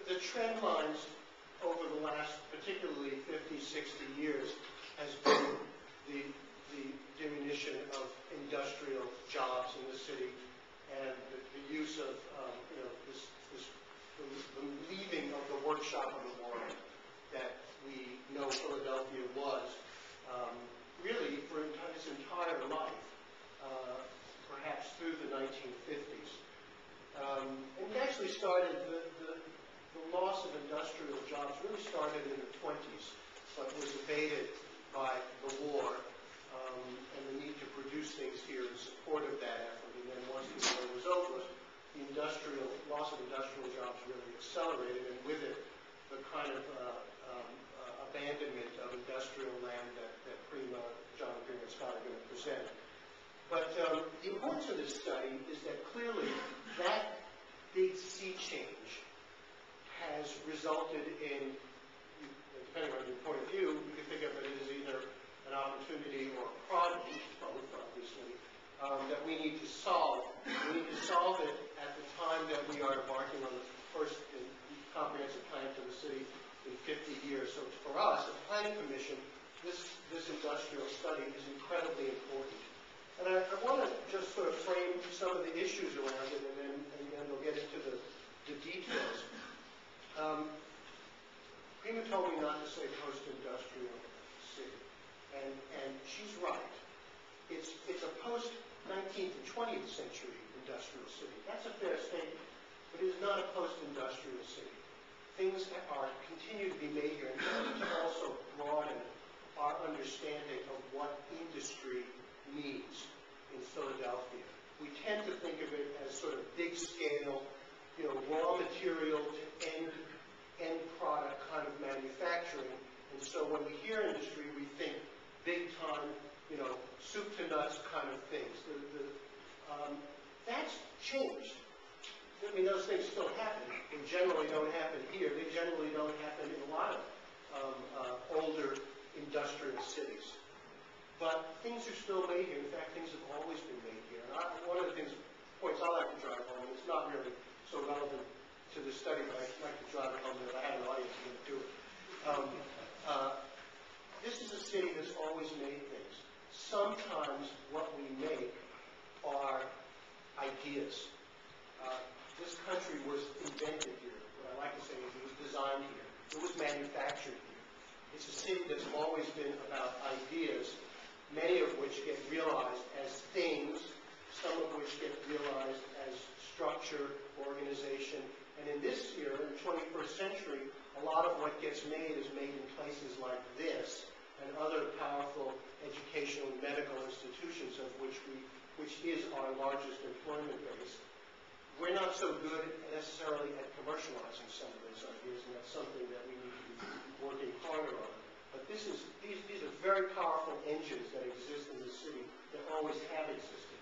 the trend lines over the last, particularly 50, 60 years, has been the diminution of industrial jobs in the city and the use of, the leaving of the workshop of the world that we know Philadelphia was, really for its entire life, perhaps through the 1950s. And it actually started, the loss of industrial jobs really started in the 20s, but was abated by the war and the need to produce things here in support of that effort. And then once the war was over, the loss of industrial jobs really accelerated, and with it, the kind of abandonment of industrial land that John Prima and Scott are going to present. But the importance of this study is that clearly that big sea change has resulted in, depending on your point of view, you can think of it as either an opportunity or a problem, both obviously, that we need to solve. We need to solve it at the time that we are embarking on the first comprehensive plan for the city in 50 years. So for us, the Planning Commission, this industrial study is incredibly important. And I want to just sort of frame some of the issues around it, and then we'll get into the details. Prima told me not to say post-industrial city, and she's right. It's a post-19th and 20th century industrial city. That's a fair statement, but it is not a post-industrial city. Things continue to be made here, and we need to also broaden our understanding of what industry means in Philadelphia. We tend to think of it as sort of big scale, raw material to end product kind of manufacturing. And so when we hear industry, we think big time, soup to nuts kind of things. That's changed. I mean, those things still happen. They generally don't happen here. They generally don't happen in a lot of older industrial cities. But things are still made here. In fact, things have always been made here. And one of the points I like to drive home, and it's not really so relevant to the study, but I like to drive it home if I had an audience going to do it. This is a city that's always made things. Sometimes what we make are ideas. This country was invented here. What I like to say is it was designed here. It was manufactured here. It's a city that's always been about ideas, many of which get realized as things, some of which get realized as structure, organization. And in this era, in the 21st century, a lot of what gets made is made in places like this and other powerful educational and medical institutions, of which is our largest employment base. We're not so good necessarily at commercializing some of those ideas, and that's something that we need to be working harder on. But these are very powerful engines that exist in the city that always have existed.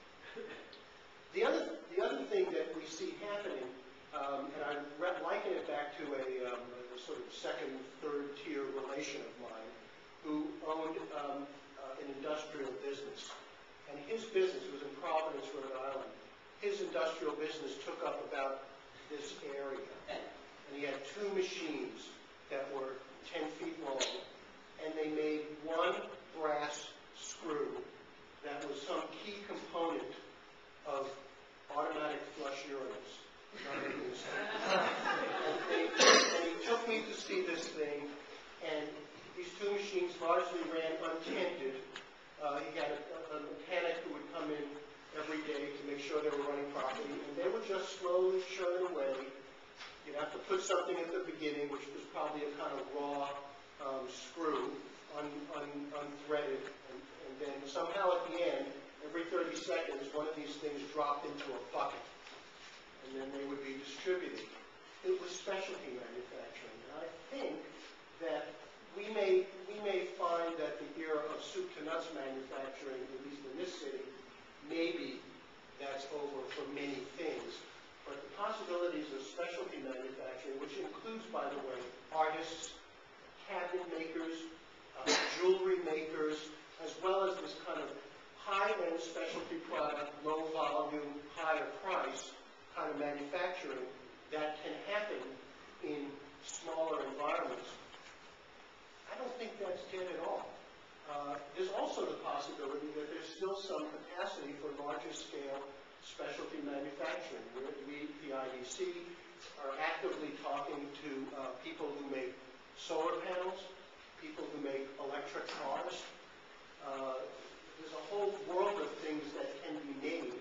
The other thing that we see happening, and I liken it back to a sort of second, third tier relation of mine, who owned an industrial business. And his business was in Providence, Rhode Island. His industrial business took up about this area. And he had two machines that were 10 feet long. And they made one brass screw that was some key component of automatic flush urinals. And he took me to see this thing, and these two machines largely ran untended. He had a mechanic who would come in every day to make sure they were running properly, and they would just slowly churn away. You'd have to put something at the beginning, which was probably a kind of raw screw, unthreaded, and then somehow at the end, every 30 seconds, one of these things dropped into a bucket, and then they would be distributed. It was specialty manufacturing, and I think that we may find that the era of soup to nuts manufacturing, at least in this city, maybe that's over for many things. But the possibilities of specialty manufacturing, which includes, by the way, artists, cabinet makers, jewelry makers, as well as this kind of high-end specialty product, low volume, higher price kind of manufacturing that can happen in smaller environments, I don't think that's dead at all. There's also the possibility that there's still some capacity for larger scale specialty manufacturing. We, the IDC, are actively talking to people who make solar panels, people who make electric cars. There's a whole world of things that can be made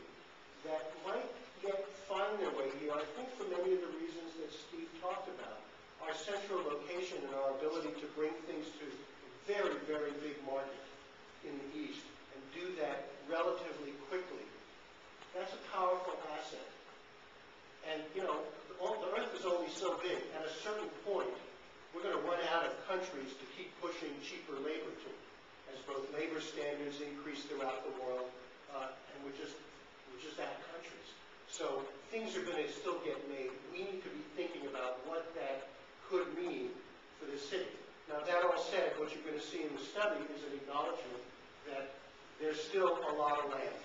that might yet find their way here, I think for many of the reasons that Steve talked about. Our central location and our ability to bring things to very, very big market in the East and do that relatively quickly. That's a powerful asset. And, you know, the Earth is only so big. At a certain point, we're going to run out of countries to keep pushing cheaper labor to, as both labor standards increase throughout the world, and we're just out of countries. So things are going to still get made. We need to be thinking about what that could mean for the city. Now, that all said, what you're going to see in the study is an acknowledgement that there's still a lot of land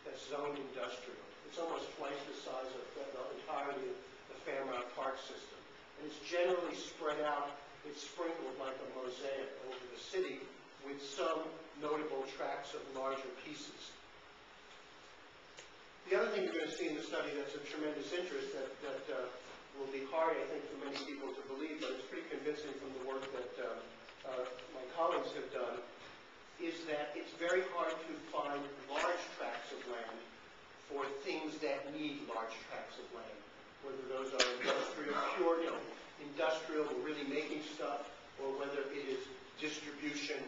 that's zoned industrial. It's almost twice the size of the entirety of the Fairmount Park system. And it's generally spread out, it's sprinkled like a mosaic over the city with some notable tracts of larger pieces. The other thing you're going to see in the study that's of tremendous interest that will be hard, I think, for many people to believe, but it's pretty convincing from the work that my colleagues have done, is that it's very hard to find large tracts of land for things that need large tracts of land, whether those are industrial, pure, you know, industrial, we're really making stuff, or whether it is distribution,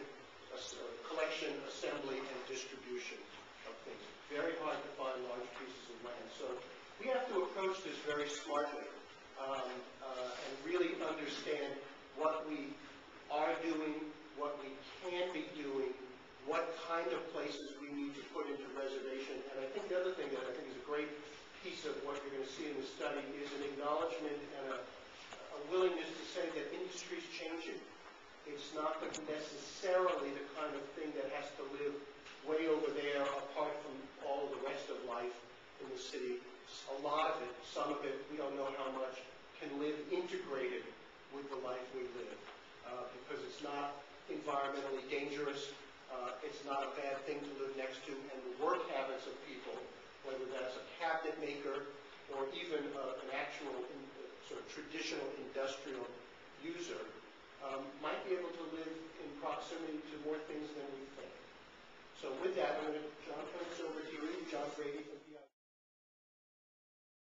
collection, assembly, and distribution of things. Very hard to find large pieces of land. So we have to approach this very smartly and really understand what we are doing, what we can be doing, what kind of places we need to put into reservation. And I think the other thing that I think is a great piece of what you're going to see in the study is an acknowledgement and a willingness to say that industry is changing. It's not necessarily the kind of thing that has to live way over there apart from all the rest of life in the city. A lot of it, some of it, we don't know how much, can live integrated with the life we live because it's not environmentally dangerous. It's not a bad thing to live next to, and the work habits of people, whether that's a cabinet maker or even an actual sort of traditional industrial user, might be able to live in proximity to more things than we think. So with that, I'm going to, John, turn this over to you. John Brady.